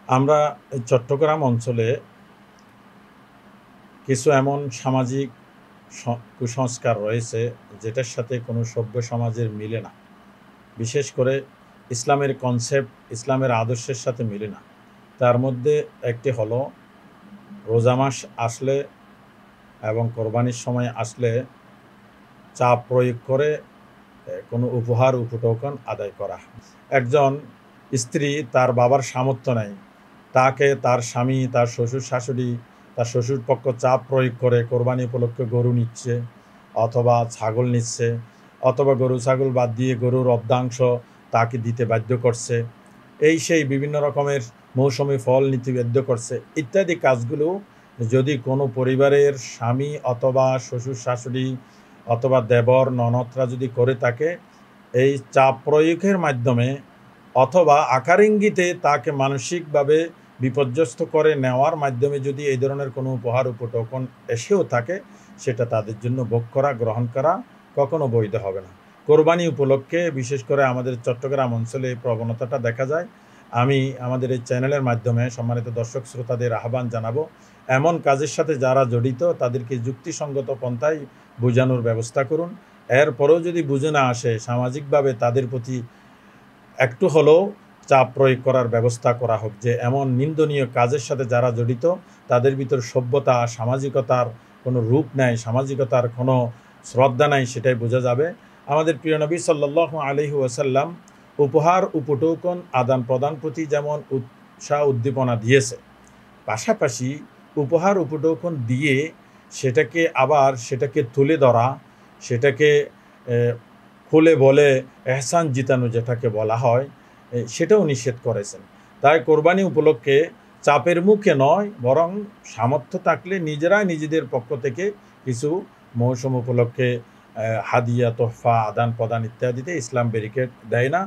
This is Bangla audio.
আমরা চট্টগ্রাম অঞ্চলে কিছু এমন সামাজিক কুসংস্কার রয়েছে যেটার সাথে কোনো সভ্য সমাজের মিলে না। বিশেষ করে ইসলামের কনসেপ্ট, ইসলামের আদর্শের সাথে মিলে না। তার মধ্যে একটি হলো রোজা মাস আসলে এবং কোরবানির সময় আসলে চাপ প্রয়োগ করে কোনো উপহার উপটোকন আদায় করা। একজন স্ত্রী তার বাবার সামর্থ্য নেই, তাকে তার স্বামী, তার শ্বশুর-শাশুড়ি, তার শ্বশুরপক্ষ চাপ প্রয়োগ করে কোরবানি উপলক্ষে গরু নিচ্ছে অথবা ছাগল নিচ্ছে, অথবা গরু-ছাগল বাদ দিয়ে গরুর অর্ধাংশ তাকে দিতে বাধ্য করছে। এই সেই বিভিন্ন রকমের মৌসুমি ফল নিতে বাধ্য করছে। ইত্যাদি কাজগুলো যদি কোনো পরিবারের স্বামী অথবা শ্বশুর-শাশুড়ি অথবা দেবর, ননদরা যদি করে থাকে, এই চাপ প্রয়োগের মাধ্যমে অথবা আকার ইঙ্গিতে তাকে মানসিকভাবে বিপর্যস্ত করে নেওয়ার মাধ্যমে যদি এই ধরনের কোনো উপহার উপটোকন এসেও থাকে, সেটা তাদের জন্য ভোগ করা, গ্রহণ করা কখনো বৈধ হবে না। কোরবানি উপলক্ষে বিশেষ করে আমাদের চট্টগ্রাম অঞ্চলে এই প্রবণতাটা দেখা যায়। আমি আমাদের এই চ্যানেলের মাধ্যমে সম্মানিত দর্শক শ্রোতাদের আহ্বান জানাবো, এমন কাজের সাথে যারা জড়িত তাদেরকে যুক্তিসঙ্গত পন্থায় বোঝানোর ব্যবস্থা করুন। এরপরেও যদি বুঝে না আসে, সামাজিকভাবে তাদের প্রতি একটু হলেও চাপ প্রয়োগ করার ব্যবস্থা করা হোক যে এমন নিন্দনীয় কাজের সাথে যারা জড়িত তাদের ভিতর সভ্যতা, সামাজিকতার কোনো রূপ নেই, সামাজিকতার কোনো শ্রদ্ধা নাই, সেটাই বোঝা যাবে। আমাদের প্রিয় নবী সাল্লাল্লাহু আলাইহি ওয়াসাল্লাম উপহার উপটোকন আদান প্রদান প্রতি যেমন উৎসাহ উদ্দীপনা দিয়েছে, পাশাপাশি উপহার উপটোকন দিয়ে সেটাকে তুলে ধরা, সেটাকে খুলে বলে এহসান জিতানো যেটাকে বলা হয়, সেটাও নিষেধ করেছেন। তাই কোরবানি উপলক্ষে চাপের মুখে নয়, বরং সামর্থ্য থাকলে নিজেরাই নিজেদের পক্ষ থেকে কিছু মৌসুম উপলক্ষে হাদিয়া, তোহফা আদান প্রদান ইত্যাদিতে ইসলাম ব্যারিকেড দেয় না।